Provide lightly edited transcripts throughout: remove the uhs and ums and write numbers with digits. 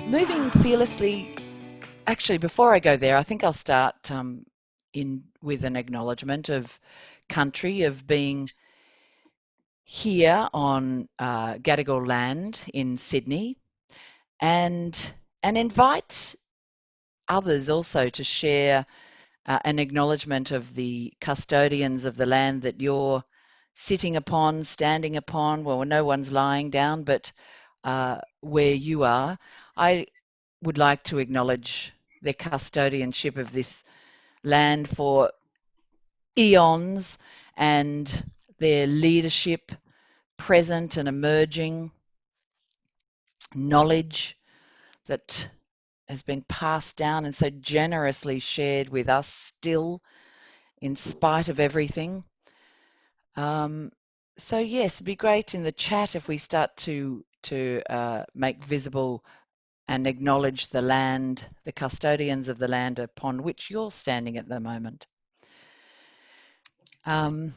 moving fearlessly. Actually, before I go there, I think I'll start with an acknowledgement of country, of being here on Gadigal land in Sydney, and invite others also to share an acknowledgement of the custodians of the land that you're sitting upon, standing upon. Well, no one's lying down, but where you are, I would like to acknowledge their custodianship of this land for eons, and their leadership, present and emerging knowledge that has been passed down and so generously shared with us still, in spite of everything. So yes, it'd be great in the chat if we start to make visible and acknowledge the land, the custodians of the land upon which you're standing at the moment. I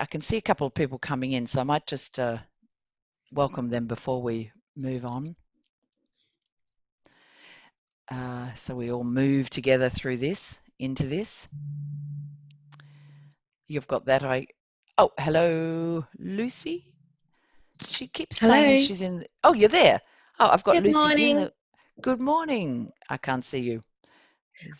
can see a couple of people coming in, so I might just welcome them before we move on. So we all move together through this, into this. You've got that. Oh, hello, Lucy. She keeps saying she's in. Oh, you're there. Oh, I've got Good Lucy in. morning. Good morning. I can't see you.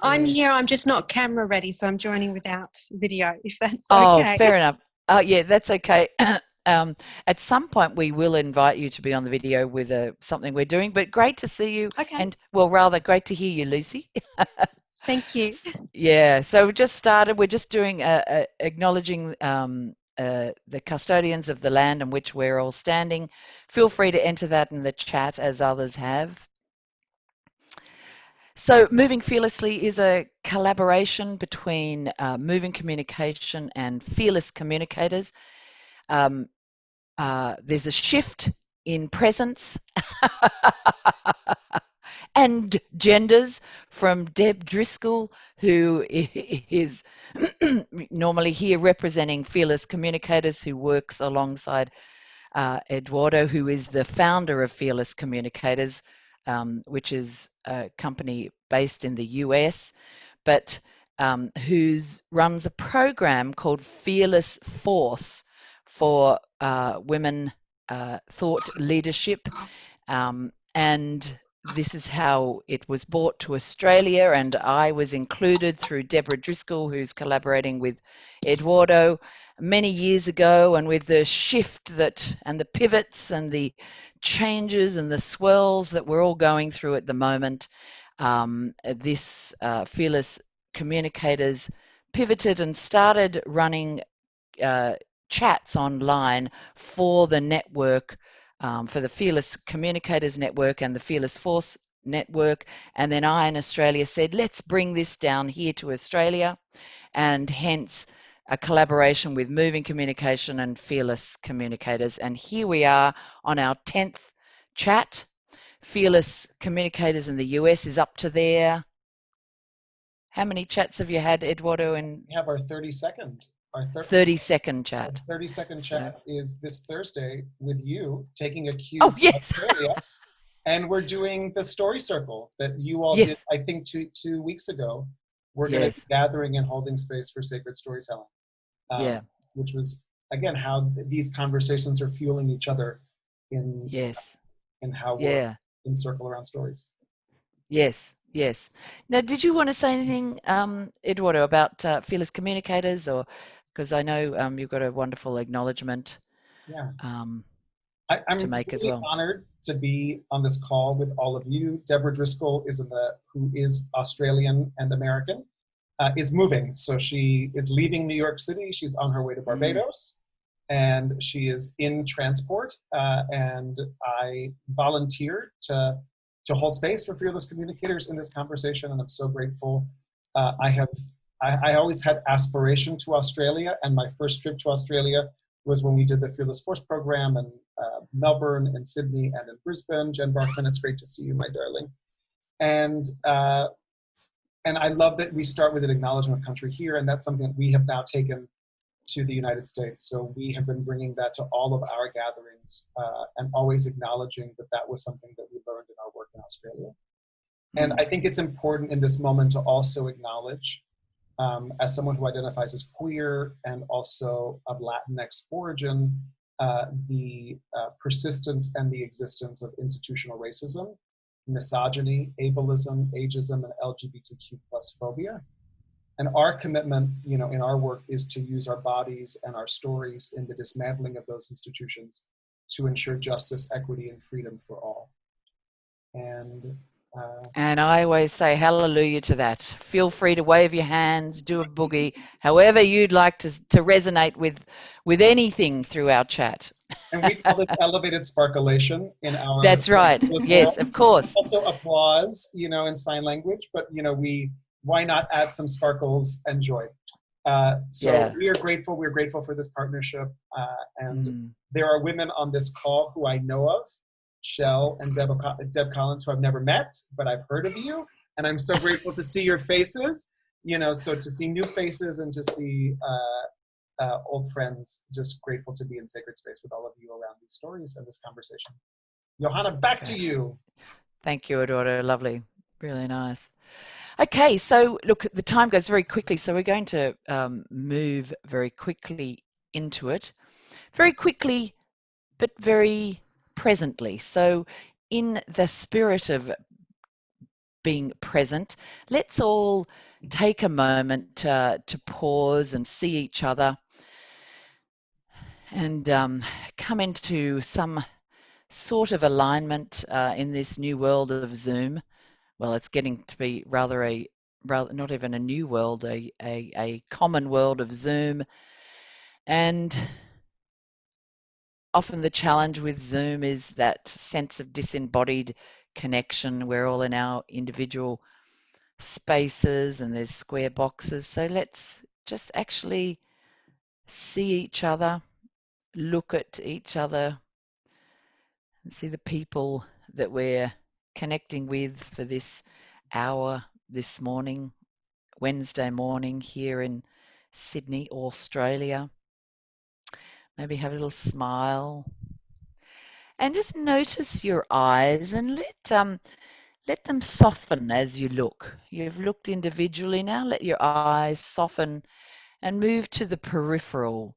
I'm here. I'm just not camera ready, so I'm joining without video, if that's Oh, okay. fair enough. Oh, yeah, that's okay. At some point, we will invite you to be on the video with something we're doing, but great to see you. Okay. And, well, rather great to hear you, Lucy. Thank you. Yeah, so we just started. We're just doing acknowledging the custodians of the land on which we're all standing. Feel free to enter that in the chat as others have. So Moving Fearlessly is a collaboration between Moving Communication and Fearless Communicators. There's a shift in presence and genders from Deb Driscoll, who is normally here representing Fearless Communicators, who works alongside Eduardo, who is the founder of Fearless Communicators, which is a company based in the US, but who runs a program called Fearless Force for women thought leadership. And this is how it was brought to Australia, and I was included through Deborah Driscoll, who's collaborating with Eduardo many years ago. And with the shift that, and the pivots and the changes and the swirls that we're all going through at the moment, this Fearless Communicators pivoted and started running chats online for the network, for the Fearless Communicators Network and the Fearless Force Network. And then I in Australia said, let's bring this down here to Australia, and hence a collaboration with Moving Communication and Fearless Communicators. And here we are on our 10th chat. Fearless Communicators in the US is up to there. How many chats have you had, Eduardo? We have our 32nd. Our 30-second chat. Our 30-second chat is this Thursday with you, taking a cue from yes. Australia. And we're doing the story circle that you all did, I think, two weeks ago. We're going to be gathering and holding space for sacred storytelling. Which was, again, how these conversations are fueling each other in how we're in circle around stories. Yes. Now, did you want to say anything, Eduardo, about Fearless Communicators, or because I know you've got a wonderful acknowledgement I'm to make really as well. Honored to be on this call with all of you. Deborah Driscoll who is Australian and American, is moving. So she is leaving New York City. She's on her way to Barbados, and she is in transport. And I volunteered to hold space for Fearless Communicators in this conversation, and I'm so grateful. I always had aspiration to Australia, and my first trip to Australia was when we did the Fearless Force program in Melbourne and Sydney and in Brisbane. Jen Barkman, it's great to see you, my darling. And I love that we start with an acknowledgement of country here, and that's something that we have now taken to the United States. So we have been bringing that to all of our gatherings, and always acknowledging that was something that we learned in our work in Australia. And I think it's important in this moment to also acknowledge, as someone who identifies as queer and also of Latinx origin, the persistence and the existence of institutional racism, misogyny, ableism, ageism, and LGBTQ+phobia. And our commitment, in our work is to use our bodies and our stories in the dismantling of those institutions to ensure justice, equity, and freedom for all. And I always say hallelujah to that. Feel free to wave your hands, do a boogie, however you'd like to resonate with anything through our chat. And we call it elevated sparkulation in our. That's right. Yes, of course. Also applause, in sign language, but why not add some sparkles and joy? So yeah. We are grateful. We're grateful for this partnership, and there are women on this call who I know of. Shell and Deb Collins, who I've never met, but I've heard of you, and I'm so grateful to see your faces. So to see new faces and to see old friends, just grateful to be in sacred space with all of you around these stories and this conversation. Johanna, back to you. Thank you, Eduardo. Lovely, really nice. Okay, so look, the time goes very quickly, so we're going to move very quickly into it. Very quickly, but very presently. So in the spirit of being present, let's all take a moment to pause and see each other and come into some sort of alignment in this new world of Zoom. Well, it's getting to be rather not even a new world, a common world of Zoom. And often the challenge with Zoom is that sense of disembodied connection. We're all in our individual spaces and there's square boxes. So let's just actually see each other, look at each other, and see the people that we're connecting with for this hour this morning, Wednesday morning here in Sydney, Australia. Maybe have a little smile. And just notice your eyes and let them soften as you look. You've looked individually now. Let your eyes soften and move to the peripheral.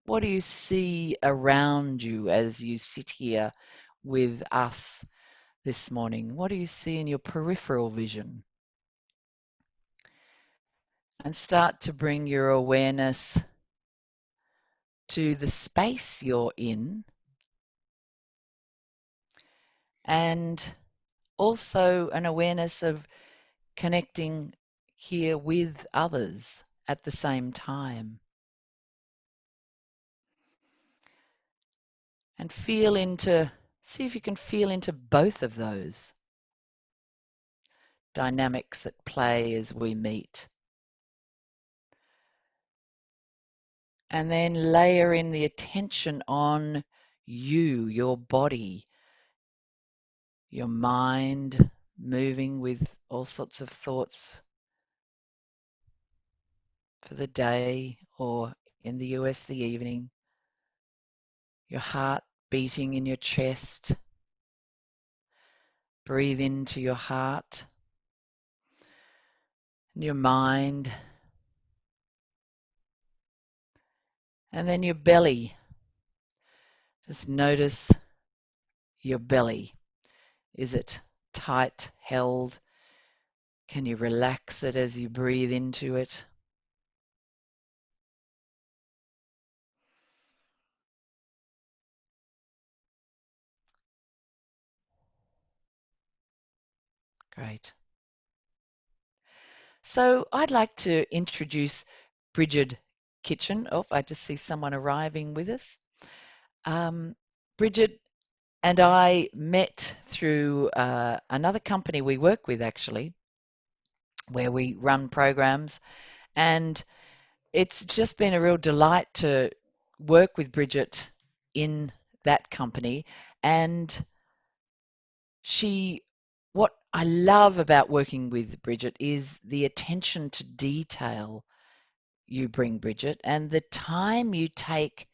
What do you see around you as you sit here with us this morning? What do you see in your peripheral vision? And start to bring your awareness to the space you're in, and also an awareness of connecting here with others at the same time. And see if you can feel into both of those dynamics at play as we meet. And then layer in the attention on you, your body, your mind, moving with all sorts of thoughts for the day, or in the US, the evening. Your heart beating in your chest. Breathe into your heart and your mind. And then your belly. Just notice your belly. Is it tight held? Can you relax it as you breathe into it? Great. So I'd like to introduce Brigid Kitchin. Oh, I just see someone arriving with us. Brigid and I met through another company we work with, actually, where we run programs. And it's just been a real delight to work with Brigid in that company. And what I love about working with Brigid is the attention to detail you bring, Brigid, and the time you take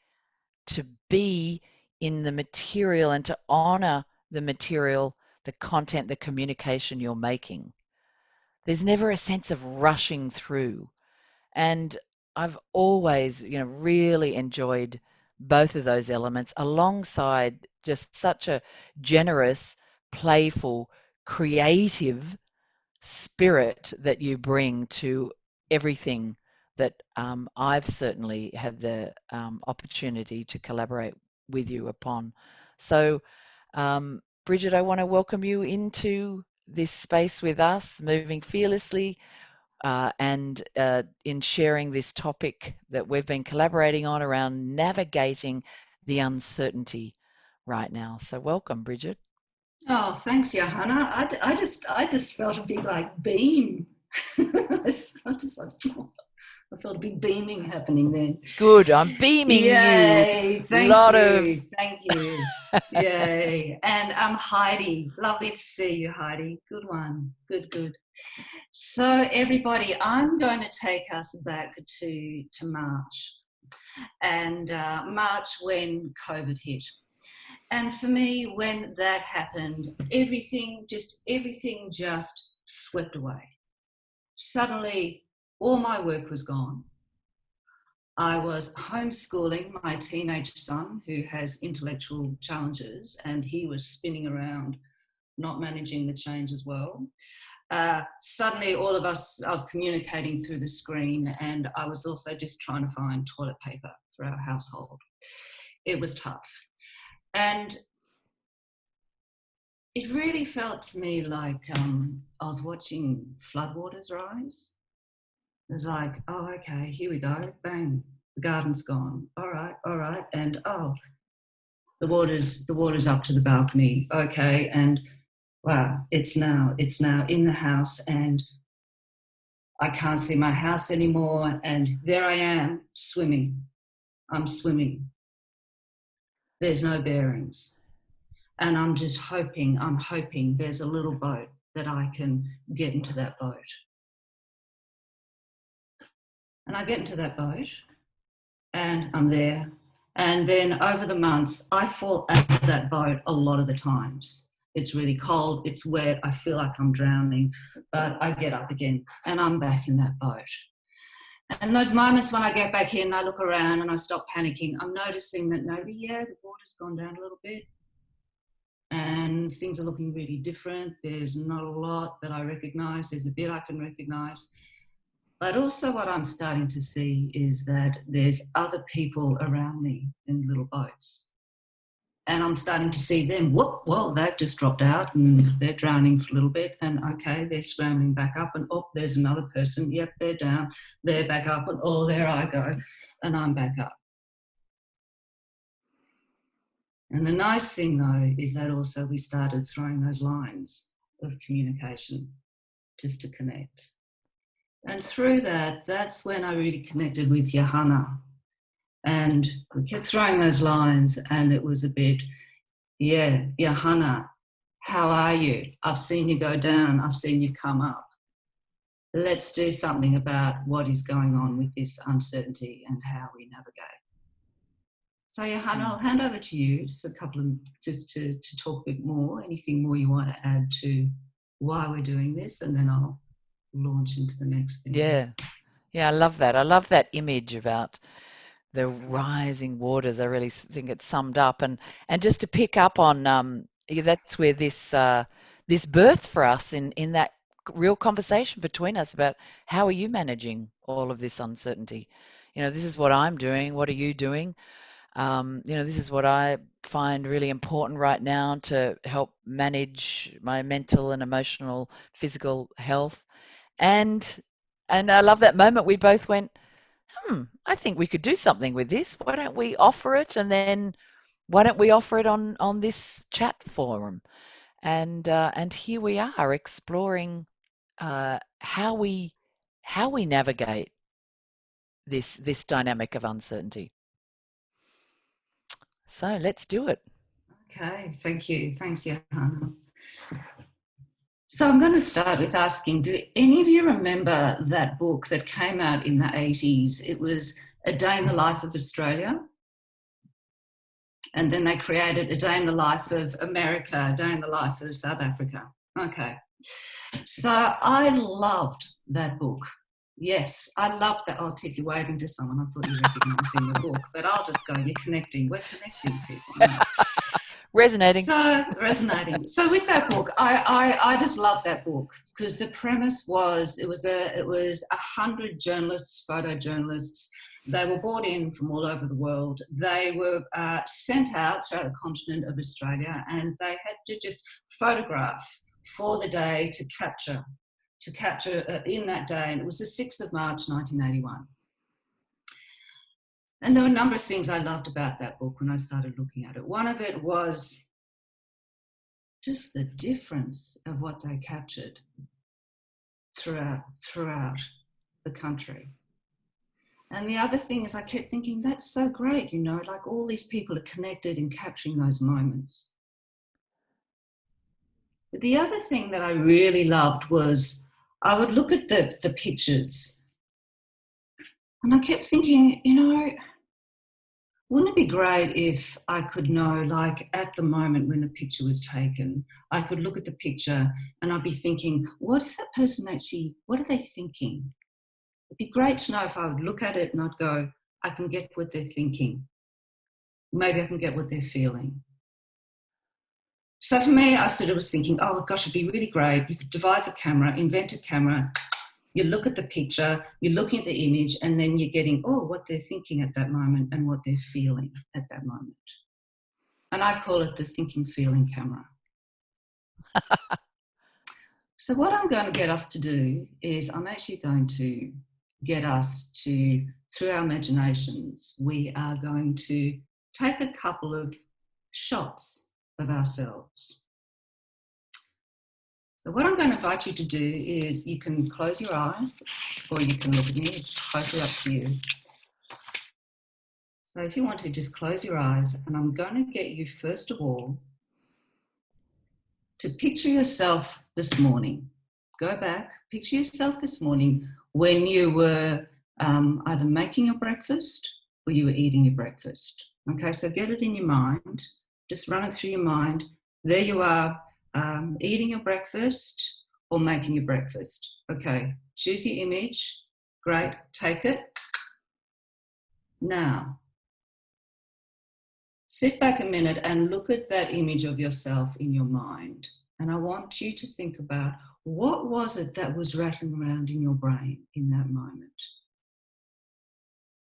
to be in the material and to honor the material the content, the communication you're making. There's never a sense of rushing through. And I've always, really enjoyed both of those elements alongside just such a generous, playful, creative spirit that you bring to everything that I've certainly had the opportunity to collaborate with you upon. So, Brigid, I want to welcome you into this space with us, moving fearlessly, and in sharing this topic that we've been collaborating on around navigating the uncertainty right now. So welcome, Brigid. Oh, thanks, Johanna. I just felt a big beam. I felt a big beaming happening then. Good, I'm beaming Yay, you. Thank you. Yay. And Heidi. Lovely to see you, Heidi. Good one. Good. So everybody, I'm going to take us back to March. And March when COVID hit. And for me, when that happened, everything just swept away. Suddenly, all my work was gone. I was homeschooling my teenage son who has intellectual challenges, and he was spinning around, not managing the change as well. Suddenly, I was communicating through the screen, and I was also just trying to find toilet paper for our household. It was tough. And it really felt to me like I was watching floodwaters rise. It was like, oh, okay, here we go, bang, the garden's gone. All right, and oh, the water's up to the balcony. Okay, and wow, it's now in the house, and I can't see my house anymore, and there I am swimming. I'm swimming. There's no bearings. And I'm hoping there's a little boat that I can get into that boat. And I get into that boat and I'm there. And then over the months, I fall out of that boat a lot of the times. It's really cold, it's wet, I feel like I'm drowning, but I get up again and I'm back in that boat. And those moments when I get back in, I look around and I stop panicking, I'm noticing that maybe, the water's gone down a little bit. And things are looking really different. There's not a lot that I recognise. There's a bit I can recognise. But also what I'm starting to see is that there's other people around me in little boats. And I'm starting to see them, well, they've just dropped out and they're drowning for a little bit. And okay, they're scrambling back up and there's another person. Yep, they're down. They're back up and there I go. And I'm back up. And the nice thing, though, is that also we started throwing those lines of communication just to connect. And through that, that's when I really connected with Johanna. And we kept throwing those lines, and it was a bit, Johanna, how are you? I've seen you go down. I've seen you come up. Let's do something about what is going on with this uncertainty and how we navigate. So Johanna, I'll hand over to you just to talk a bit more, anything more you want to add to why we're doing this, and then I'll launch into the next thing. Yeah, I love that. I love that image about the rising waters. I really think it's summed up. And just to pick up on, that's where this birth for us in that real conversation between us about how are you managing all of this uncertainty? This is what I'm doing. What are you doing? This is what I find really important right now to help manage my mental and emotional, physical health. And I love that moment we both went, I think we could do something with this. Why don't we offer it? And then why don't we offer it on this chat forum? And here we are exploring how we navigate this dynamic of uncertainty. So let's do it. Okay, thank you. Thanks, Johanna. So I'm going to start with asking, do any of you remember that book that came out in the 80s? It was A Day in the Life of Australia. And then they created A Day in the Life of America, A Day in the Life of South Africa. Okay. So I loved that book. Yes, I loved that. Oh, Tiff, you're waving to someone. I thought you recognised in the book, but I'll just go. You're connecting. We're connecting, Tiff. I know. Resonating. So resonating. So with that book, I just loved that book because the premise was it was 100 journalists, photojournalists. They were brought in from all over the world. They were sent out throughout the continent of Australia, and they had to just photograph for the day to capture in that day. And it was the 6th of March, 1981. And there were a number of things I loved about that book when I started looking at it. One of it was just the difference of what they captured throughout the country. And the other thing is I kept thinking, that's so great, you know, like all these people are connected in capturing those moments. But the other thing that I really loved was I would look at the pictures and I kept thinking, you know, wouldn't it be great if I could know, like at the moment when a picture was taken, I could look at the picture and I'd be thinking, what is that person actually, what are they thinking? It'd be great to know if I would look at it and I'd go, I can get what they're thinking. Maybe I can get what they're feeling. So for me, I sort of was thinking, oh gosh, it'd be really great. You could devise a camera, invent a camera. You look at the picture, you're looking at the image, and then you're getting, oh, what they're thinking at that moment and what they're feeling at that moment. And I call it the thinking, feeling camera. So what I'm going to get us to do is I'm actually going to get us to, through our imaginations, we are going to take a couple of shots of ourselves. So what I'm going to invite you to do is you can close your eyes or you can look at me, it's totally up to you. So if you want to, just close your eyes, and I'm going to get you first of all to picture yourself this morning. Go back, picture yourself this morning when you were either making your breakfast or you were eating your breakfast. Okay, so get it in your mind, just run it through your mind. There you are, eating your breakfast or making your breakfast. Okay, choose your image. Great, take it. Now, sit back a minute and look at that image of yourself in your mind. And I want you to think about, what was it that was rattling around in your brain in that moment?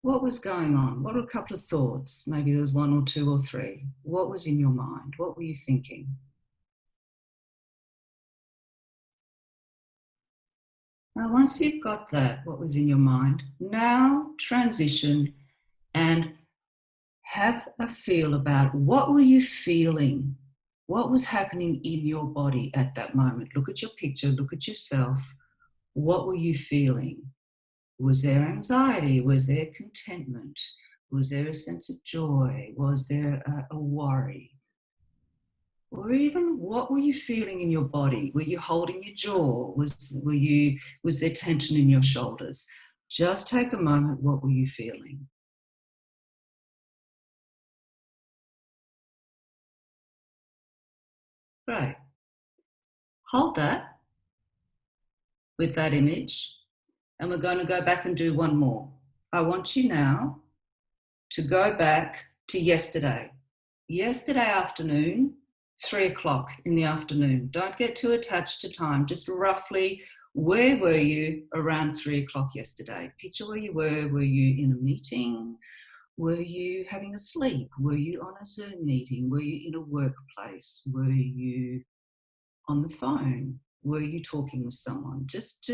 What was going on? What were a couple of thoughts? Maybe there was one or two or three. What was in your mind? What were you thinking? Now, once you've got that, what was in your mind, now transition and have a feel about what were you feeling? What was happening in your body at that moment? Look at your picture, look at yourself. What were you feeling? Was there anxiety? Was there contentment? Was there a sense of joy? Was there a worry? Or even what were you feeling in your body? Were you holding your jaw? Was there tension in your shoulders? Just take a moment. What were you feeling? Great. Hold that with that image, and we're going to go back and do one more. I want you now to go back to yesterday. Yesterday afternoon, 3 o'clock in the afternoon. Don't get too attached to time. Just roughly, where were you around 3 o'clock yesterday? Picture where you were. Were you in a meeting? Were you having a sleep? Were you on a Zoom meeting? Were you in a workplace? Were you on the phone? Were you talking with someone? Just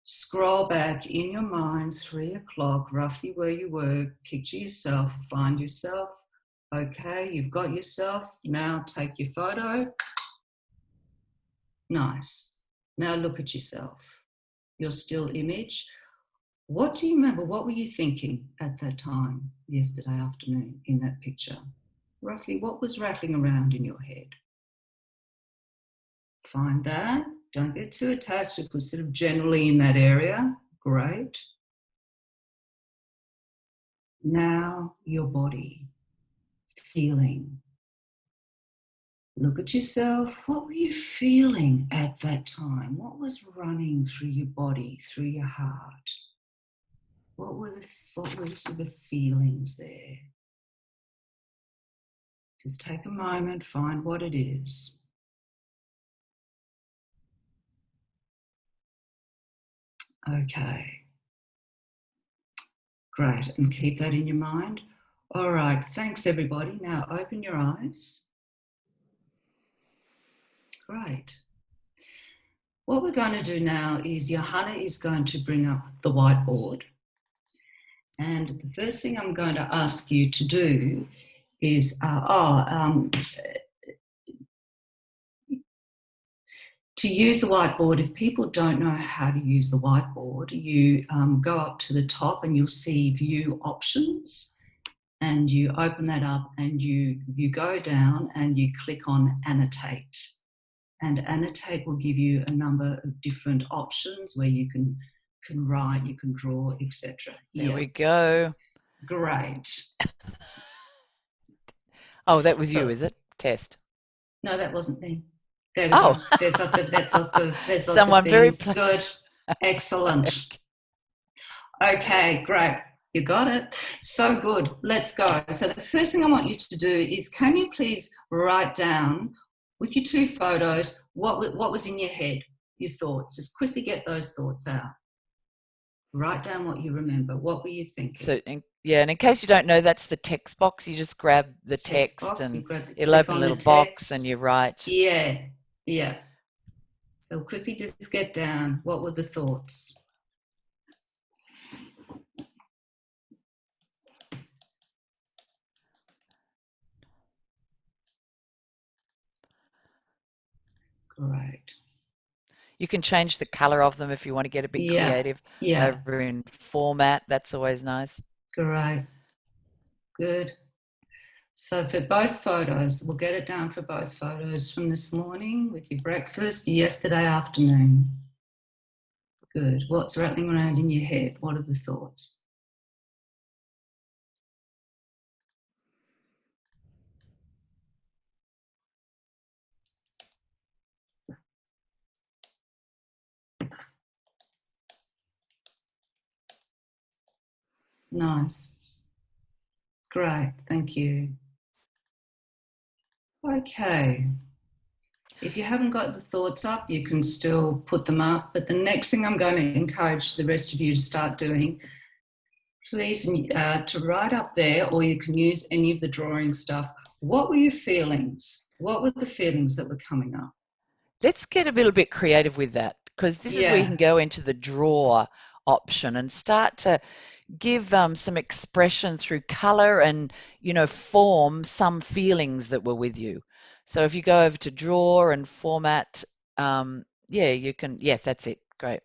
scroll back in your mind, 3 o'clock, roughly where you were. Picture yourself, find yourself. Okay, you've got yourself. Now take your photo. Nice. Now look at yourself. Your still image. What do you remember? What were you thinking at that time, yesterday afternoon, in that picture? Roughly, what was rattling around in your head? Find that. Don't get too attached. It was sort of generally in that area. Great. Now your body. feeling. Look at yourself. What were you feeling at that time? What was running through your body, through your heart? What were the feelings there? Just take a moment, find what it is. Okay. Great, and keep that in your mind. All right, thanks everybody. Now open your eyes. Great. What we're going to do now is Johanna is going to bring up the whiteboard. And the first thing I'm going to ask you to do is, to use the whiteboard. If people don't know how to use the whiteboard, you go up to the top and you'll see view options, and you open that up and you go down and you click on annotate. And annotate will give you a number of different options where you can write, you can draw, etc. There we go. Great. Oh, that was you, is it? Test. No, that wasn't me. There we Oh. go. There's lots of Someone very things. Good. Excellent. Okay, great. You got it. So good. Let's go. So the first thing I want you to do is, can you please write down with your two photos what was in your head, your thoughts. Just quickly get those thoughts out. Write down what you remember. What were you thinking? So, and in case you don't know, that's the text box. You just grab the text box, and grab it'll open a little box and you write. Yeah. So quickly just get down. What were the thoughts? Great. You can change the color of them if you want to get a bit creative. Over in format. That's always nice. Great. Good. So for both photos, we'll get it down for both photos from this morning with your breakfast, yesterday afternoon. Good. What's rattling around in your head? What are the thoughts? Nice. Great. Thank you. Okay. If you haven't got the thoughts up, you can still put them up. But the next thing I'm going to encourage the rest of you to start doing, please, to write up there, or you can use any of the drawing stuff. What were your feelings? What were the feelings that were coming up? Let's get a little bit creative with that, because this is where you can go into the draw option and start to give some expression through color and, form some feelings that were with you. So if you go over to draw and format, you can, that's it. Great.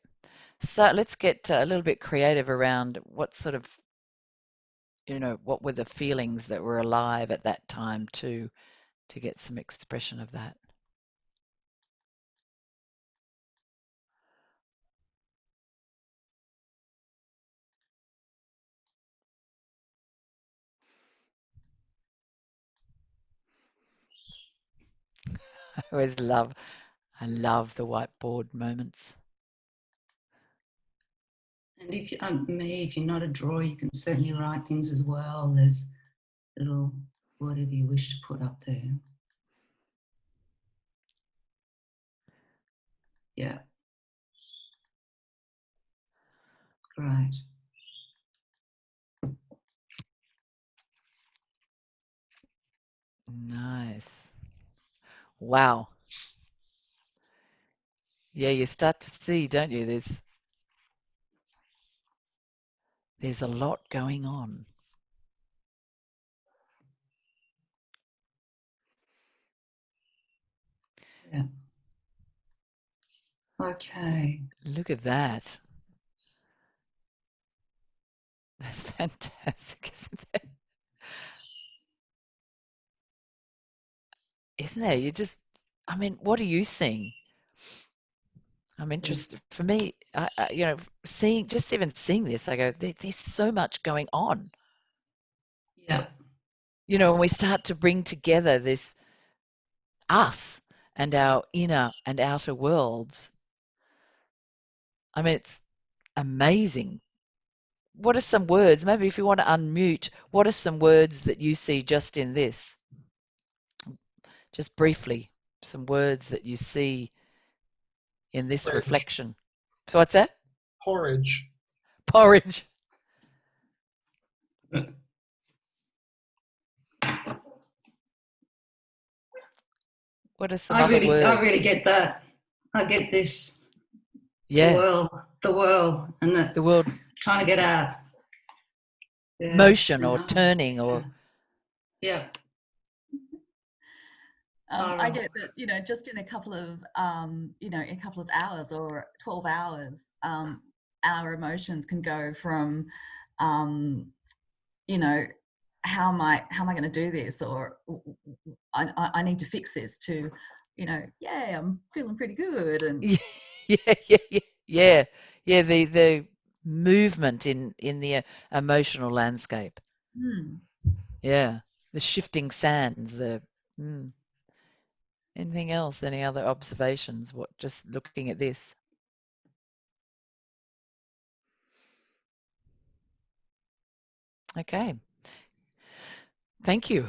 So let's get a little bit creative around what sort of, what were the feelings that were alive at that time too, to get some expression of that. I love the whiteboard moments. And if you're not a drawer, you can certainly write things as well. There's little whatever you wish to put up there. Yeah. Great. Nice. Wow. Yeah, you start to see, don't you? There's a lot going on. Yeah. Okay. Look at that. That's fantastic, isn't it? Isn't it? What are you seeing? I'm interested. For me, even seeing this, I go, there's so much going on. Yeah. You know, when we start to bring together this us and our inner and outer worlds, I mean, it's amazing. What are some words, maybe if you want to unmute, what are some words that you see just in this? Just briefly, some words that you see in this Porridge. reflection. So what's that? Porridge. Porridge. What are some other words? I really get that. I get this. Yeah. The whirl, and The world trying to get out. Yeah. motion or turning or yeah. I get that, you know, just in a couple of, you know, in a couple of hours or 12 hours, our emotions can go from, you know, how am I going to do this, or I need to fix this, to, you know, yeah, I'm feeling pretty good, and yeah. The movement in the emotional landscape. Yeah, the shifting sands. Anything else? Any other observations? What? Just looking at this. Okay. Thank you.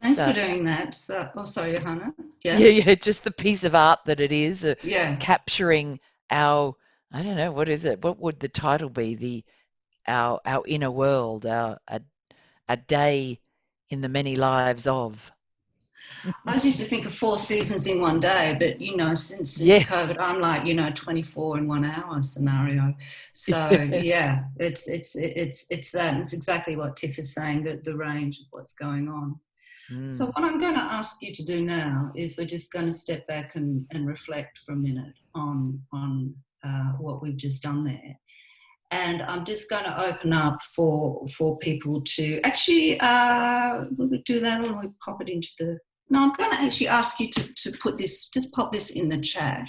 Thanks for doing that. So, oh, sorry, Johanna. Yeah. Just the piece of art that it is, capturing our. I don't know, what is it? What would the title be? Our inner world. A day in the many lives of. I used to think of 4 seasons in one day, but you know, since Yes. COVID, I'm like, you know, 24 in 1 hour scenario. So yeah, it's that. It's exactly what Tiff is saying, that the range of what's going on. So what I'm going to ask you to do now is we're just going to step back and reflect for a minute on what we've just done there. And I'm just going to open up for people to actually, will we do that, or will we pop it into the... No, I'm going to actually ask you to put this, just pop this in the chat.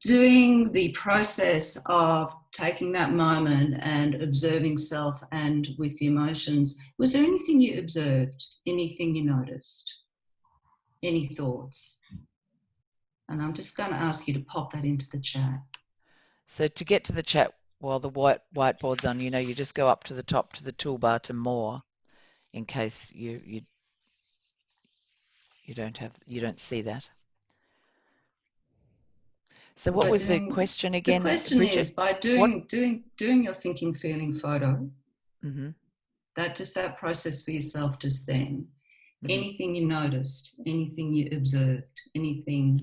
Doing the process of taking that moment and observing self and with the emotions, was there anything you observed, anything you noticed, any thoughts? And I'm just going to ask you to pop that into the chat. So to get to the chat while the whiteboard's on, you know, you just go up to the top to the toolbar to more, in case you don't see that. So what was the question again, the question Brigid? is, by doing your thinking feeling photo, that process for yourself just then, anything you noticed, anything you observed, anything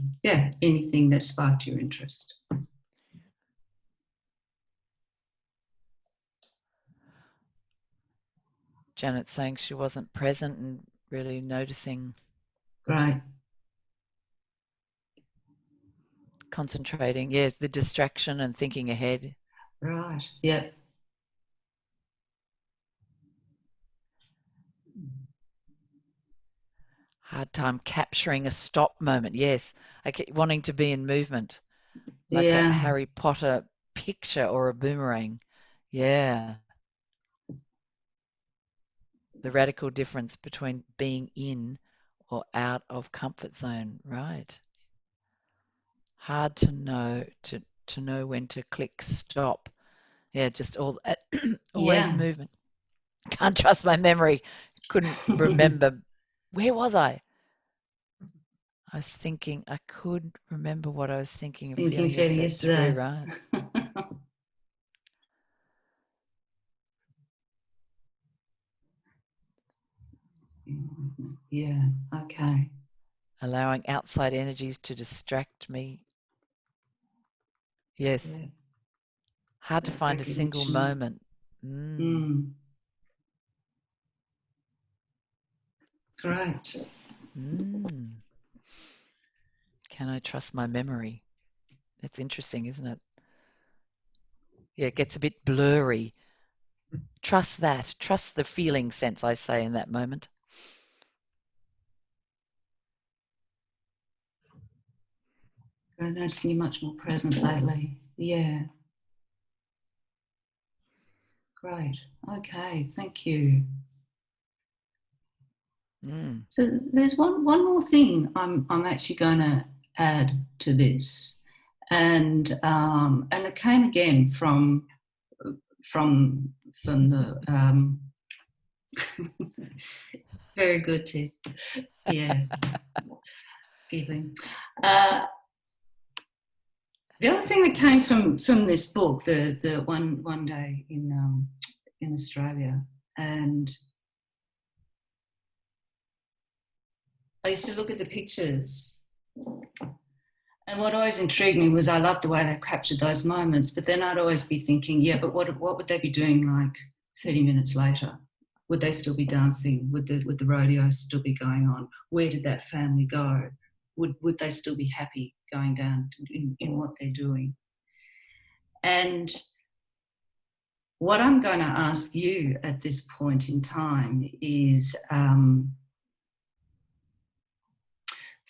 that sparked your interest. Janet's saying she wasn't present and really noticing. Great. Concentrating, yes, the distraction and thinking ahead. Right, yeah. Hard time capturing a stop moment. Yes, I keep wanting to be in movement, like a Harry Potter picture or a boomerang. Yeah. The radical difference between being in or out of comfort zone. Right. Hard to know when to click stop. Yeah, just always movement. Can't trust my memory. Couldn't remember. Where was I? I was thinking, I could remember what I was thinking and feeling yesterday. Right. Yeah, okay. Allowing outside energies to distract me. Yes. Yeah. Hard to find a single moment. Great. Can I trust my memory? That's interesting, isn't it? Yeah, it gets a bit blurry. Trust that. Trust the feeling sense, I say, in that moment. I'm noticing you're much more present lately. Yeah. Great. Okay, thank you. Mm. So there's one more thing I'm actually going to add to this, and it came again from the very good Tiff. Yeah, giggling. The other thing that came from this book, the one day in Australia, and I used to look at the pictures, and what always intrigued me was I loved the way they captured those moments. But then I'd always be thinking, yeah, but what would they be doing like 30 minutes later? Would they still be dancing? Would the rodeo still be going on? Where did that family go? Would they still be happy going down in what they're doing? And what I'm going to ask you at this point in time is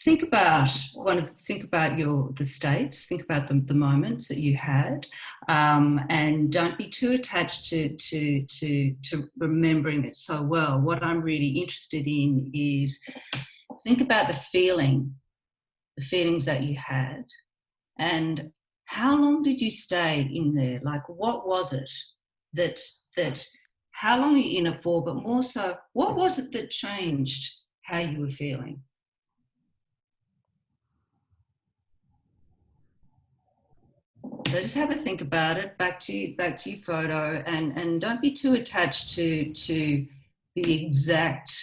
think about the states, think about the moments that you had, and don't be too attached to remembering it so well. What I'm really interested in is think about the feelings that you had, and how long did you stay in there? Like, what was it that how long are you in it for? But more so, what was it that changed how you were feeling? So just have a think about it. Back to your photo, and don't be too attached to the exact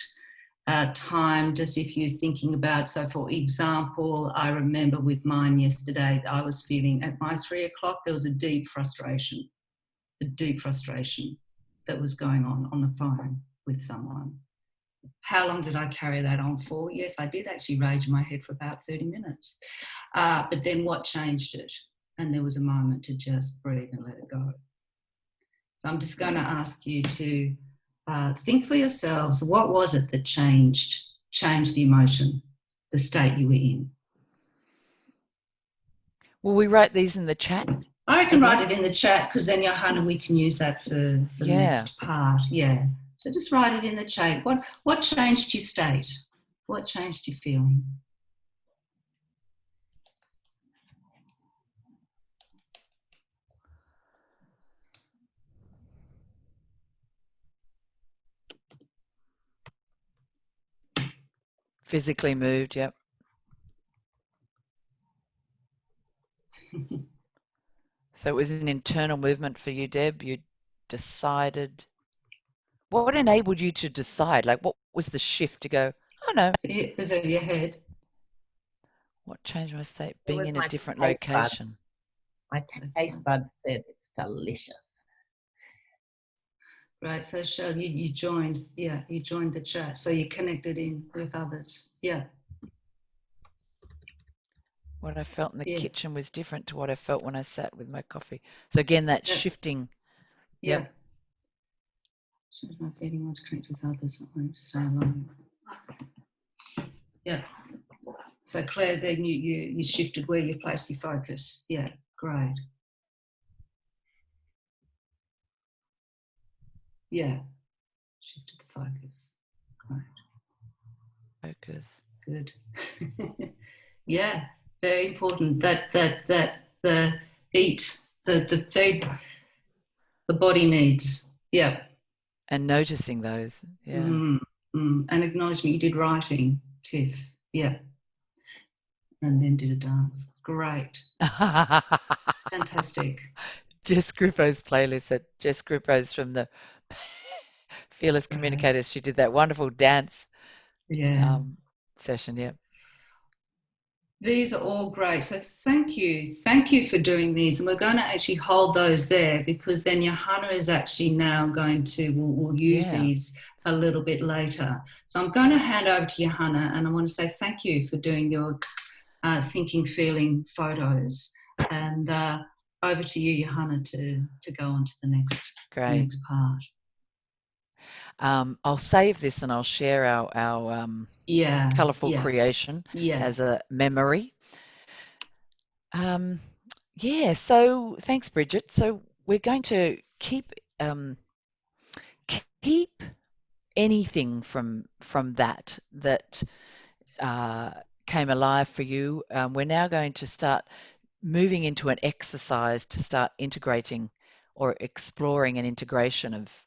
time. Just if you're thinking about. So, for example, I remember with mine yesterday, I was feeling at my 3 o'clock there was a deep frustration that was going on the phone with someone. How long did I carry that on for? Yes, I did actually rage in my head for about 30 minutes. But then what changed it? And there was a moment to just breathe and let it go. So I'm just going to ask you to think for yourselves, what was it that changed the emotion, the state you were in? Will we write these in the chat? I can again? write it in the chat, because then, Johanna, we can use that for the next part. Yeah. So just write it in the chat. What changed your state? What changed your feeling? Physically moved, yep. So it was an internal movement for you, Deb. You decided. What enabled you to decide? Like, what was the shift to go, oh no? So is it your head? What changed my state? It Being was in a my different taste buds. location. My taste buds said it's delicious. Right, so Cheryl, you joined the chat, so you connected in with others. Yeah. What I felt in the kitchen was different to what I felt when I sat with my coffee. So again, that shifting. Yeah. Shows my feeling wants to connect with others. I won't stay alone. Yeah. So Claire, then you shifted where you placed your focus. Yeah, great. Yeah, shifted the focus. Great. Focus. Good. Yeah, very important. That the eat, the feed the body needs. Yeah. And noticing those. Yeah. And acknowledgement. You did writing, Tiff. Yeah. And then did a dance. Great. Fantastic. Jess Grippo's playlist at Jess Grippo's from the Fearless Communicators. She did that wonderful dance session. Yeah. These are all great. So thank you for doing these. And we're going to actually hold those there, because then Johanna is actually now going to, we'll use these a little bit later. So I'm going to hand over to Johanna, and I want to say thank you for doing your thinking, feeling photos. And over to you, Johanna, to go on to the next part. I'll save this and I'll share our colourful creation as a memory. So thanks, Brigid. So we're going to keep keep anything from that came alive for you. We're now going to start moving into an exercise to start integrating or exploring an integration of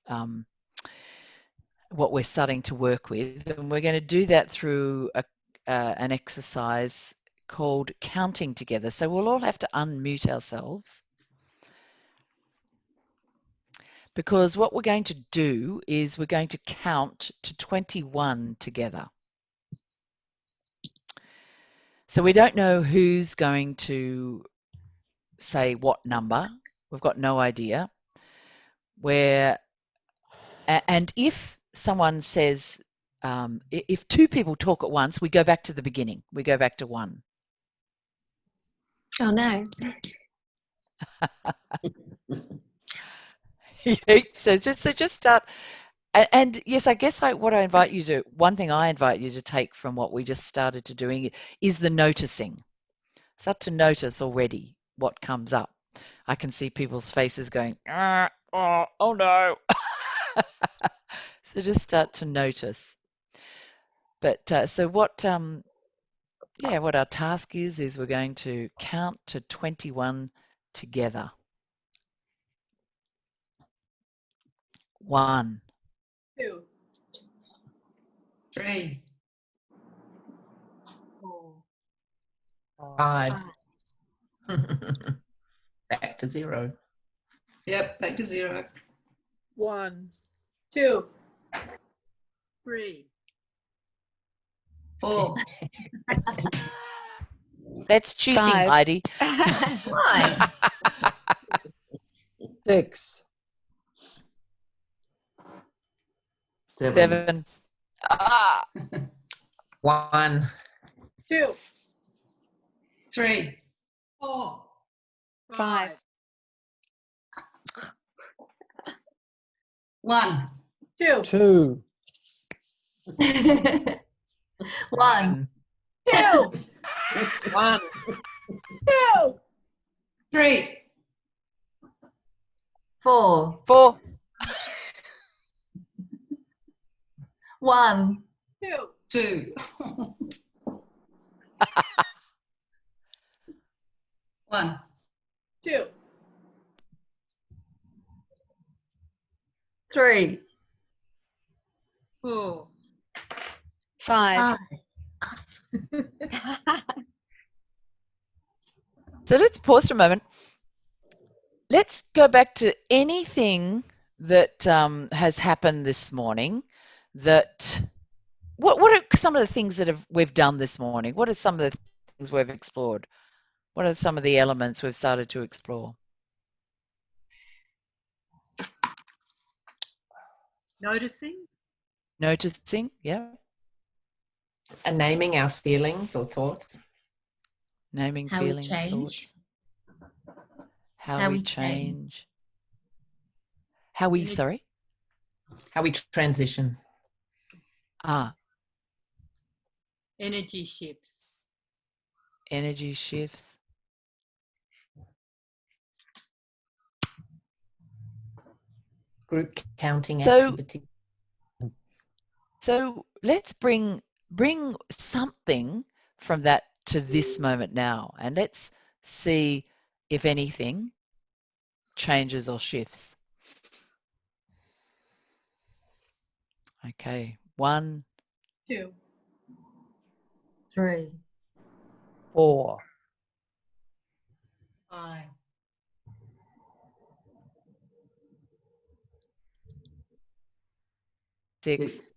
what we're starting to work with. And we're going to do that through an exercise called counting together. So we'll all have to unmute ourselves, because what we're going to do is we're going to count to 21 together. So we don't know who's going to say what number. We've got no idea. And if someone says, if two people talk at once, we go back to the beginning. We go back to 1. Oh no. So just start. And yes, I guess one thing I invite you to take from what we just started to doing is the noticing. Start to notice already what comes up. I can see people's faces going, oh no. So just start to notice. But so what our task is we're going to count to 21 together. 1, 2, 3, 4, 5. 5, Back to 0. yep, back to 0. 1, 2, 3. 4. That's cheating, 5. Heidi. Why? 6, 7. 1, 2, 3, 4, 5. 1. 2, 2, 1, 2, 1. 2, 3, 4, 4. 1, 2, 2. 1. 2, 3, 4, 5. So let's pause for a moment. Let's go back to anything that has happened this morning. What are some of the things that we've done this morning? What are some of the things we've explored? What are some of the elements we've started to explore? noticing, Noticing, yeah. And naming our feelings or thoughts. Naming How we feelings, change. thoughts. How we change. How we, sorry? How we transition. energy shifts, Energy shifts. Group counting So- activity. So let's bring something from that to this moment now, and let's see if anything changes or shifts. Okay, 1, 2, 3, 4, 5. 6.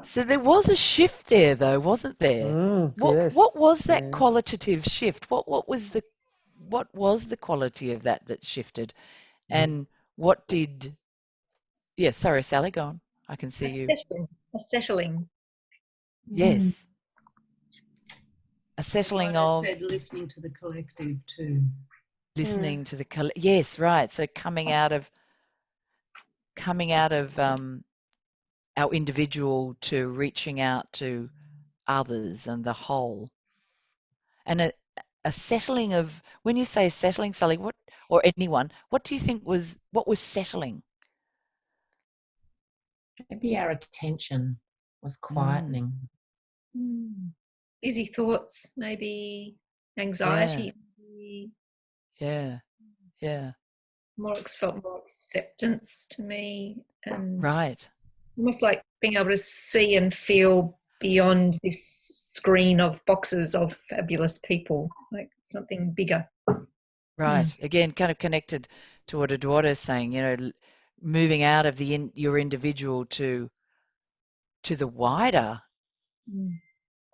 So there was a shift there, though, wasn't there? What was that yes. qualitative shift? What was the quality of that shifted? And what did? Yeah, sorry, Sally, go on. I can see you. A settling. Yes. A settling Like I of said, listening to the collective too. listening to the yes, right. So coming out of our individual to reaching out to others and the whole. And a settling of, when you say settling, Sally, or anyone, what do you think was settling? Maybe our attention was quietening. Busy thoughts, maybe anxiety, maybe Yeah. felt more acceptance to me, and Right. almost like being able to see and feel beyond this screen of boxes of fabulous people, like something bigger. Right. Again, kind of connected to what Eduardo is saying, you know, moving out of your individual to the wider,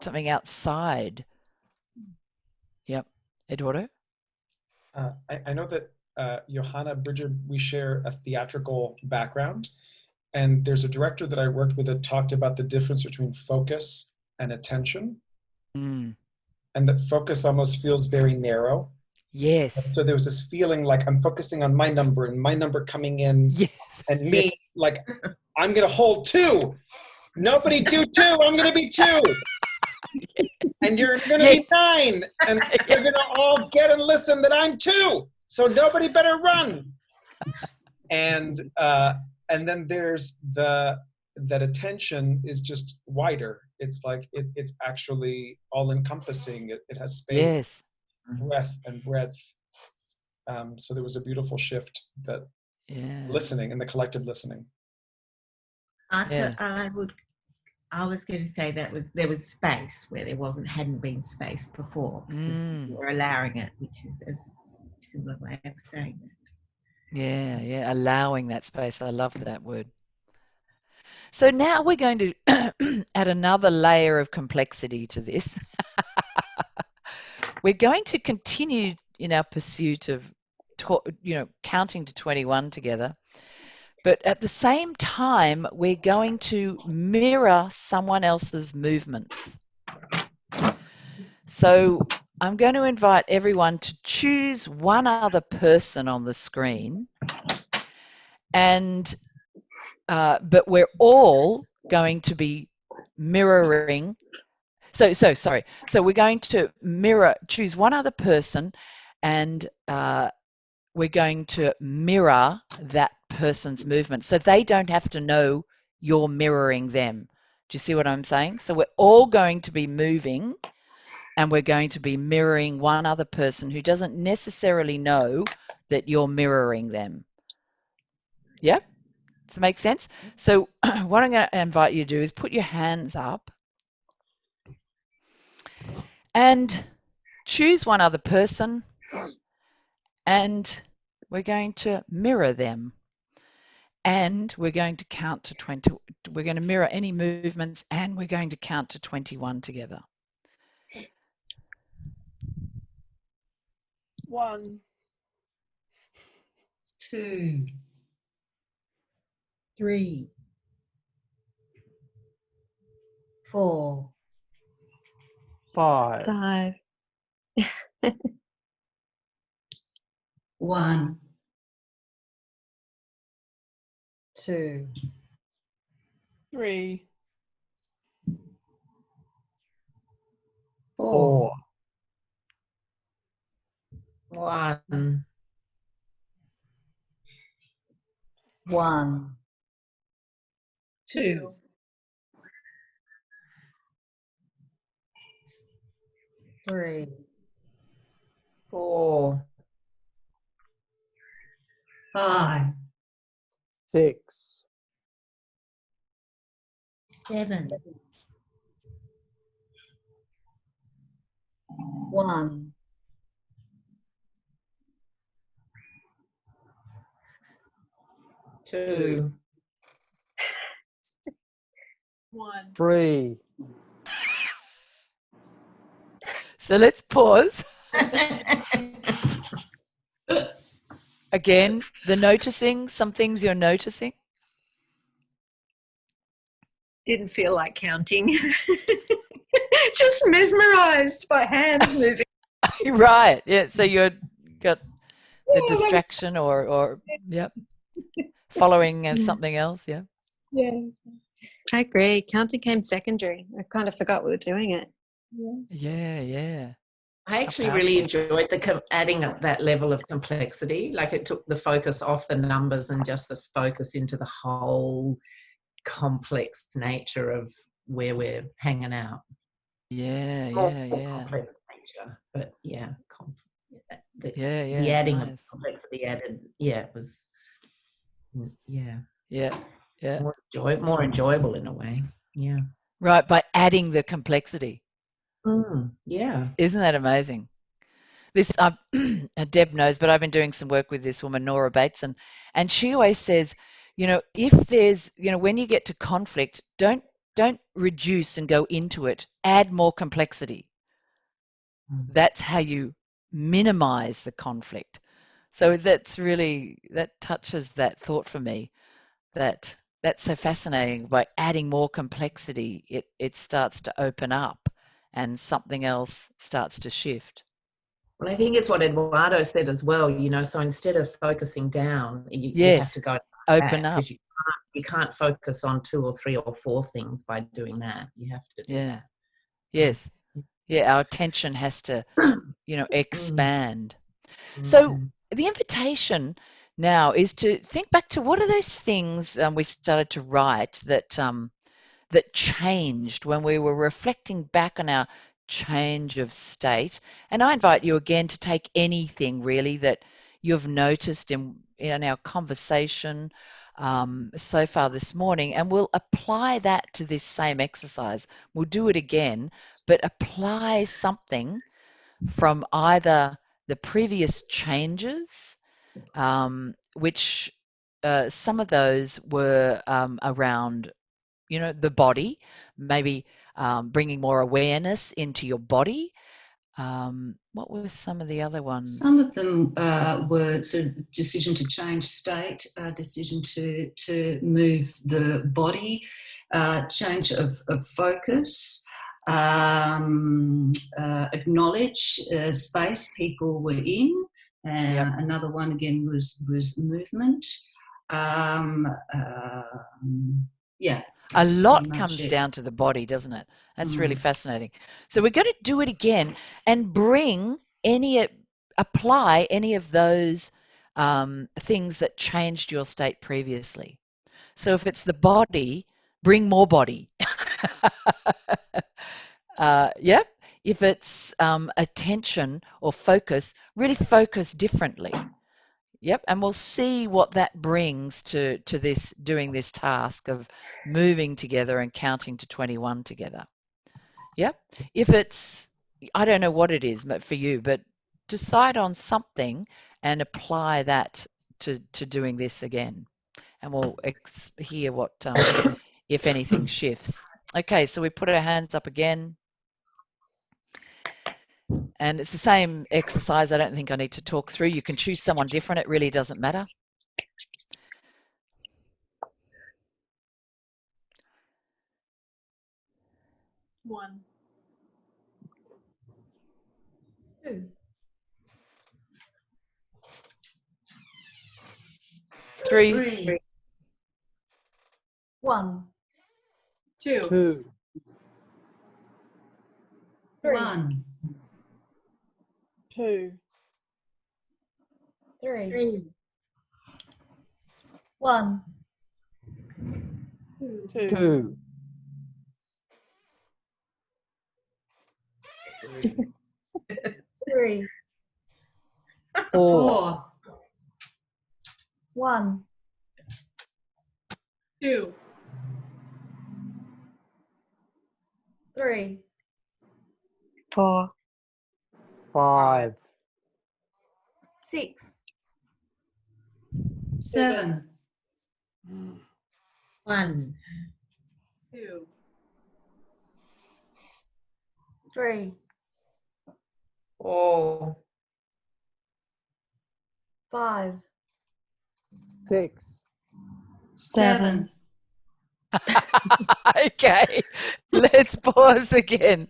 something outside. Yep. Eduardo? I know that Johanna, Brigid, we share a theatrical background, and there's a director that I worked with that talked about the difference between focus and attention, and that focus almost feels very narrow. Yes. So there was this feeling like I'm focusing on my number and my number coming in, Yes. and me like I'm gonna hold 2. Nobody do 2. I'm gonna be 2. And you're gonna be 9, and you're gonna all get and listen that I'm 2. So nobody better run. And then there's that attention is just wider. It's like it's actually all encompassing. It has space, breath, and breadth. So there was a beautiful shift that listening and the collective listening. I was going to say that there was space where there hadn't been space before. We're allowing it, which is a similar way of saying that. Yeah, allowing that space. I love that word. So now we're going to add another layer of complexity to this. We're going to continue in our pursuit of, counting to 21 together. But at the same time, we're going to mirror someone else's movements. So I'm going to invite everyone to choose one other person on the screen, and but we're all going to be mirroring. So we're going to choose one other person, and we're going to mirror that person's movement, so they don't have to know you're mirroring them. Do you see what I'm saying? So we're all going to be moving, and we're going to be mirroring one other person who doesn't necessarily know that you're mirroring them. Yep. Does it make sense? So what I'm going to invite you to do is put your hands up and choose one other person, and we're going to mirror them. And we're going to count to 20. We're going to mirror any movements, and we're going to count to 21 together. 1, 2, 3, 4, 5, 5, 1, 2, 3, 4, 4, 1, 1, 2, 3, 4, 5, 6, 7, 1, 2, 1. 3. So let's pause. Again, the noticing, some things you're noticing. Didn't feel like counting. Just mesmerized by hands moving. Right. Yeah. So you've got the distraction or yep, following something else. Yeah. Yeah. I agree. Counting came secondary. I kind of forgot we were doing it. Yeah. I actually really enjoyed adding that level of complexity. Like it took the focus off the numbers and just the focus into the whole complex nature of where we're hanging out. Yeah, More yeah. complex nature, but yeah, Yeah, the adding nice. of complexity added, yeah, it was, yeah, yeah. more enjoyable in a way. Yeah. Right, by adding the complexity. Yeah. Isn't that amazing? This Deb knows, but I've been doing some work with this woman, Nora Bates, and she always says, you know, if there's, you know, when you get to conflict, don't reduce and go into it. Add more complexity. That's how you minimize the conflict. So that's really, that touches that thought for me. That's so fascinating. By adding more complexity, it starts to open up and something else starts to shift. Well, I think it's what Eduardo said as well, you know, so instead of focusing down, you have to go open up. because you can't focus on 2 or 3 or 4 things by doing that. You have to do that. Yes. Yeah, our attention has to, you know, expand. So the invitation now is to think back to what are those things we started to write that that changed when we were reflecting back on our change of state. And I invite you again to take anything really that you've noticed in our conversation so far this morning, and we'll apply that to this same exercise. We'll do it again, but apply something from either the previous changes, which some of those were around, you know, the body, maybe bringing more awareness into your body. What were some of the other ones? Some of them were sort of decision to change state, decision to move the body, change of focus, acknowledge space people were in. Another one again was movement. Yeah. A lot comes down to the body, doesn't it? That's really fascinating. So we're going to do it again and apply any of those things that changed your state previously. So if it's the body, bring more body. Yep. If it's attention or focus, really focus differently. Yep, and we'll see what that brings to this, doing this task of moving together and counting to 21 together. Yep. If it's, I don't know what it is for you, but decide on something and apply that to doing this again. And we'll hear what, if anything shifts. Okay, so we put our hands up again. And it's the same exercise. I don't think I need to talk through. You can choose someone different. It really doesn't matter. One. 2. 3. 1. 2. 2. 1. 2. 3. 1. 2. 3. 4. 1. 2. 3. 4. 5. 6. 7. 1. 2. 3. 4. 5. 6. 7. Okay, let's pause again.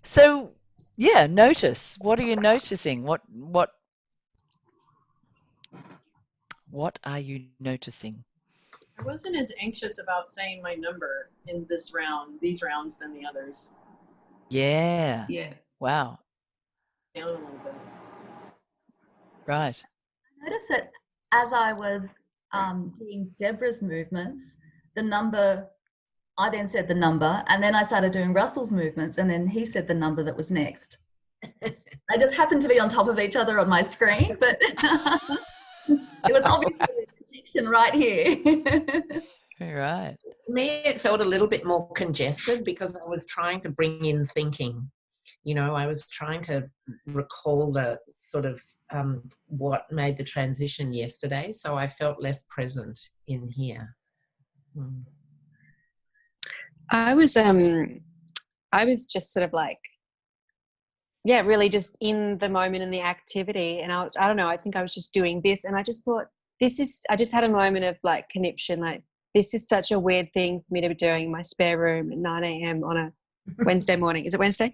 So, yeah, notice. What are you noticing? What are you noticing? I wasn't as anxious about saying my number in this round, these rounds, than the others. Yeah. Yeah. Wow. Down a little bit. Right. I noticed that as I was doing Deborah's movements, I then said the number, and then I started doing Russell's movements, and then he said the number that was next. They just happened to be on top of each other on my screen, but it was obviously a connection right here. Right. To me, it felt a little bit more congested because I was trying to bring in thinking. You know, I was trying to recall the sort of what made the transition yesterday, so I felt less present in here. I was just sort of like, yeah, really just in the moment and the activity. And I don't know, I think I was just doing this, and I just thought, I just had a moment of like conniption, like, this is such a weird thing for me to be doing in my spare room at 9 a.m. on a Wednesday morning. Is it Wednesday?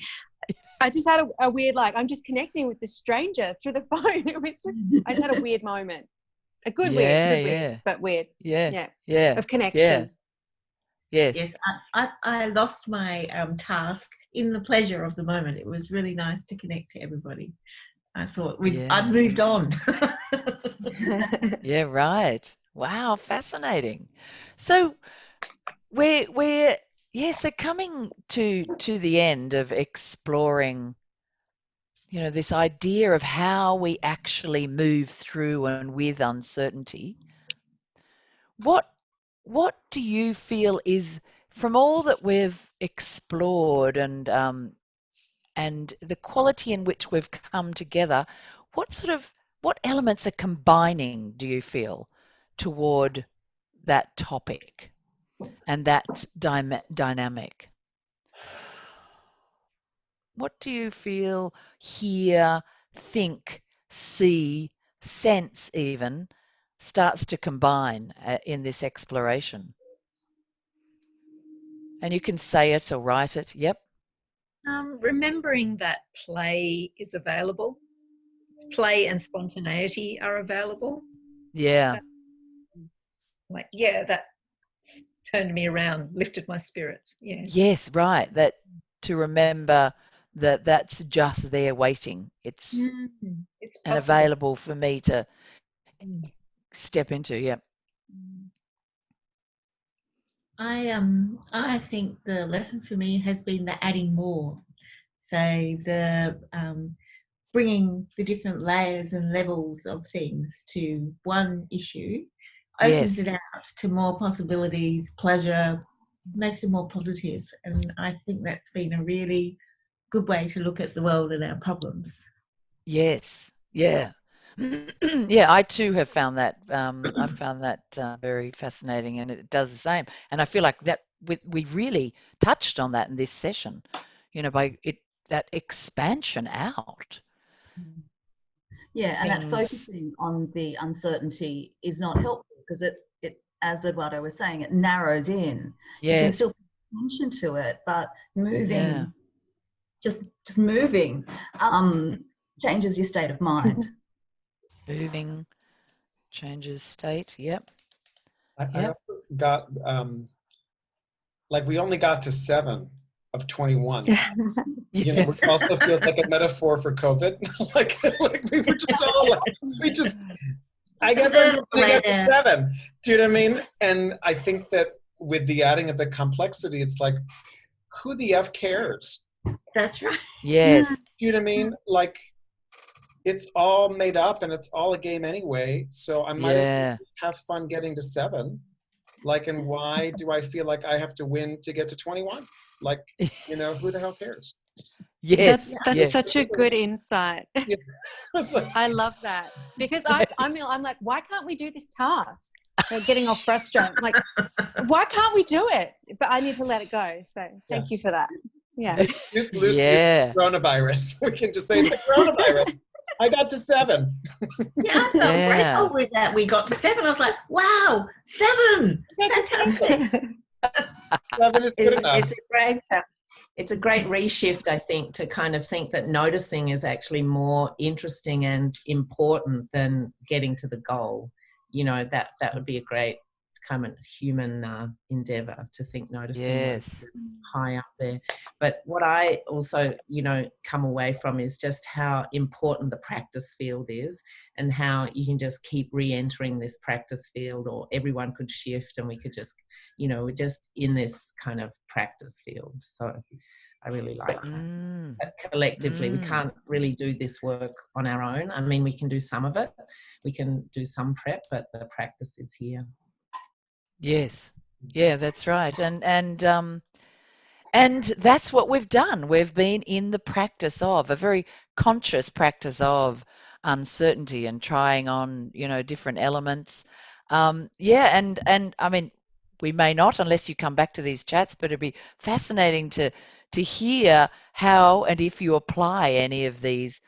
I just had a weird, like, I'm just connecting with this stranger through the phone. It was just, I just had a weird moment. A good weird, but weird. Yeah. Of connection. Yes. Yes, I lost my task in the pleasure of the moment. It was really nice to connect to everybody. I thought I'd moved on. Yeah, right. Wow, fascinating. So we're so coming to the end of exploring, you know, this idea of how we actually move through and with uncertainty. What do you feel is, from all that we've explored and the quality in which we've come together, what elements are combining, do you feel, toward that topic and that dynamic? What do you feel, hear, think, see, sense even, starts to combine in this exploration? And you can say it or write it. Yep. Remembering that play is available. Play and spontaneity are available. Yeah. Like, yeah, that turned me around, lifted my spirits. Yeah. Yes, right. That to remember that that's just there waiting. It's and available for me to step into. Yep. I think the lesson for me has been the adding more. So the bringing the different layers and levels of things to one issue opens it out to more possibilities, pleasure, makes it more positive. And I think that's been a really good way to look at the world and our problems. Yes. Yeah. Yeah, I too have found that. I found that very fascinating, and it does the same. And I feel like that we really touched on that in this session, you know, by that expansion out. Yeah, and that focusing on the uncertainty is not helpful because it, as Eduardo was saying, it narrows in. Yes. You can still pay attention to it, but moving, just moving, changes your state of mind. Moving changes state. Yep. I also got like we only got to 7 of 21. You know, which also feels like a metaphor for COVID. like we were just all like, I guess I'm just gonna get to 7. Do you know what I mean? And I think that with the adding of the complexity, it's like, who the F cares? That's right. Yes. Do you know what I mean? Like, it's all made up and it's all a game anyway. So I might as well just have fun getting to 7. Like, and why do I feel like I have to win to get to 21? Like, you know, who the hell cares? Yes, that's such a good insight. I love that, because I'm like, why can't we do this task? Getting all frustrated. Like, why can't we do it? But I need to let it go. So thank you for that. Yeah. Coronavirus. We can just say it's the coronavirus. I got to 7. Yeah, I felt grateful with that. We got to 7. I was like, wow, 7. Fantastic. 7 is good enough. It's a great reshift, I think, to kind of think that noticing is actually more interesting and important than getting to the goal. You know, that would be a great kind of human endeavor to think noticing was Yes. high up there. But what I also, come away from is just how important the practice field is, and how you can just keep re-entering this practice field, or everyone could shift and we could just, we're just in this kind of practice field. So I really like that. But collectively, we can't really do this work on our own. I mean, we can do some of it. We can do some prep, but the practice is here. Yes. Yeah, that's right. And that's what we've done. We've been in the practice of, a very conscious practice of, uncertainty and trying on, different elements. Yeah, and I mean, we may not unless you come back to these chats, but it'd be fascinating to hear how and if you apply any of these,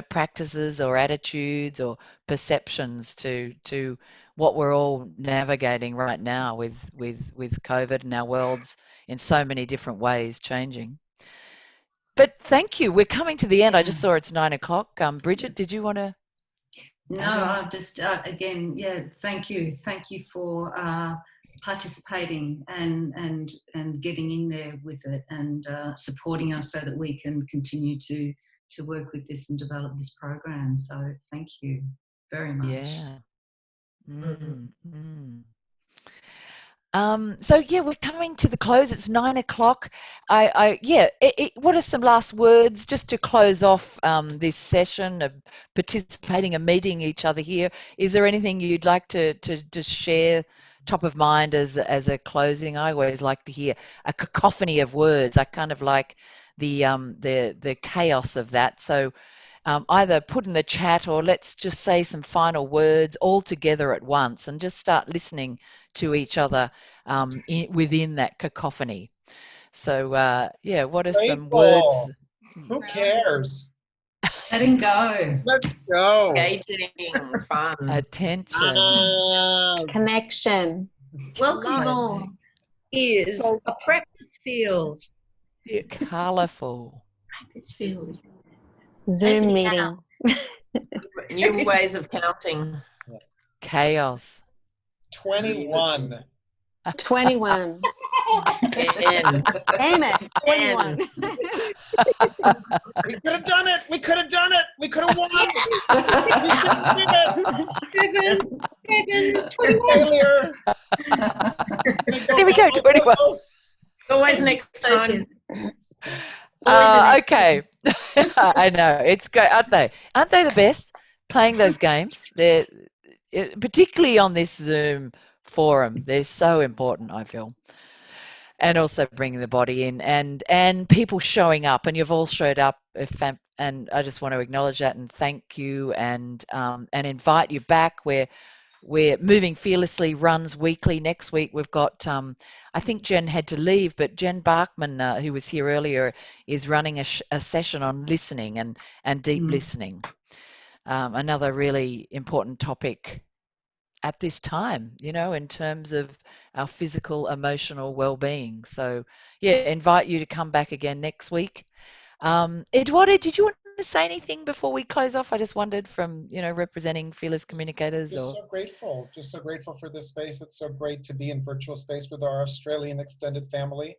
practices or attitudes or perceptions to what we're all navigating right now with COVID and our worlds in so many different ways changing. But thank you. We're coming to the end. I just saw it's 9 o'clock. Brigid, did you want to? No, I've just, again, thank you. Thank you for participating and getting in there with it, and supporting us so that we can continue to work with this and develop this program. So thank you very much. Yeah. So yeah, we're coming to the close. It's 9 o'clock. What are some last words just to close off this session of participating and meeting each other here? Is there anything you'd like to share top of mind as a closing? I always like to hear a cacophony of words. I kind of like the chaos of that. So either put in the chat, or let's just say some final words all together at once and just start listening to each other within that cacophony. So what are some words? Who cares? Letting go. Let's go. Engaging, fun. Attention. Connection. Welcome all. Is a practice field. Colourful. Practice field. Zoom Open meetings. New ways of counting. Chaos. 21. 21. And Damn it. 21. We could have done it. We could have done it. We could have won. We did it. 21. Failure. There we go, 21. always next time. Okay. I know. It's great, aren't they? Aren't they the best playing those games? They're particularly on this Zoom forum. They're so important, I feel. And also bringing the body in and people showing up, and you've all showed up. And I just want to acknowledge that and thank you and invite you back. We're Moving Fearlessly runs weekly. Next week we've got, I think Jen had to leave, but Jen Barkman, who was here earlier, is running a session on listening and deep listening. Another really important topic at this time, in terms of our physical, emotional well-being. So, invite you to come back again next week. Eduardo, did you want to say anything before we close off? I just wondered, from representing Fearless Communicators. Just so grateful for this space. It's so great to be in virtual space with our Australian extended family.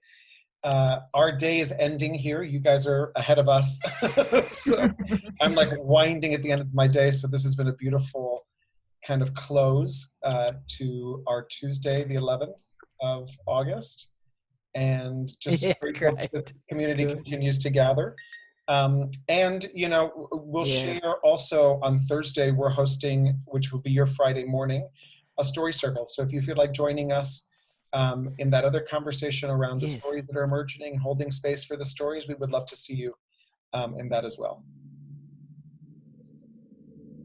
Our day is ending here. You guys are ahead of us. So I'm like winding at the end of my day. So this has been a beautiful kind of close to our Tuesday, the 11th of August. And just grateful that this community continues to gather. And, we'll share also on Thursday, we're hosting, which will be your Friday morning, a story circle. So if you feel like joining us in that other conversation around the stories that are emerging, holding space for the stories, we would love to see you in that as well.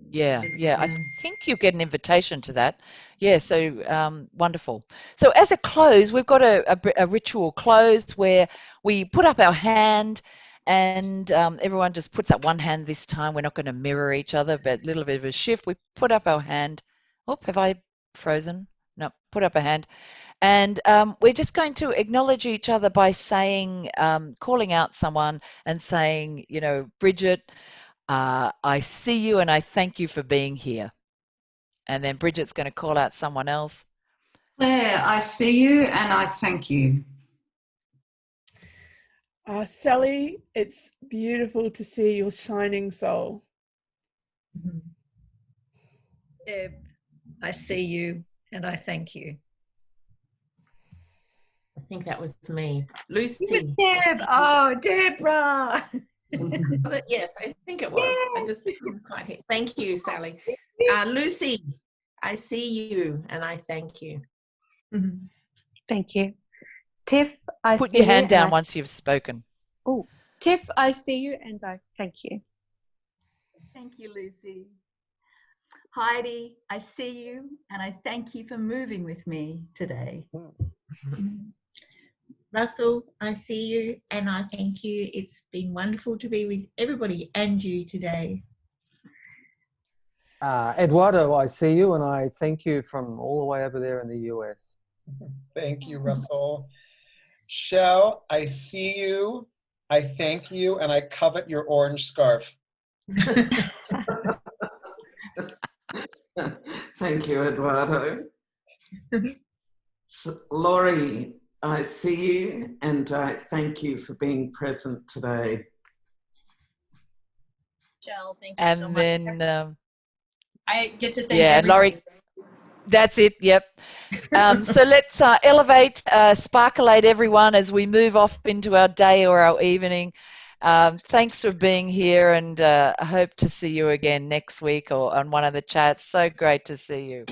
Yeah. I think you'll get an invitation to that. Yeah, so wonderful. So as a close, we've got a ritual close where we put up our hand, and everyone just puts up one hand this time. We're not going to mirror each other, but a little bit of a shift. We put up our hand. Oh, have I frozen? No, put up a hand. And we're just going to acknowledge each other by saying, calling out someone and saying, Brigid, I see you and I thank you for being here. And then Bridget's going to call out someone else. Claire, I see you and I thank you. Sally, it's beautiful to see your shining soul. Deb, I see you and I thank you. I think that was me. It was Lucy. Deb. Oh, Deborah. Yes, I think it was. I just didn't quite hear. Thank you, Sally. Lucy, I see you and I thank you. Thank you. Tiff, I Put see your you. hand down once you've spoken. Oh, Tiff, I see you and I thank you. Thank you, Lucy. Heidi, I see you and I thank you for moving with me today. Russell, I see you and I thank you. It's been wonderful to be with everybody and you today. Eduardo, I see you and I thank you from all the way over there in the US. Thank you, Russell. Shell, I see you, I thank you, and I covet your orange scarf. Thank you, Eduardo. Laurie, I see you and I thank you for being present today. Jill, thank you so much. And then, I get to thank yeah, everybody. Laurie, that's it, yep. So let's elevate, sparklate everyone as we move off into our day or our evening. Thanks for being here, and I hope to see you again next week or on one of the chats. So great to see you.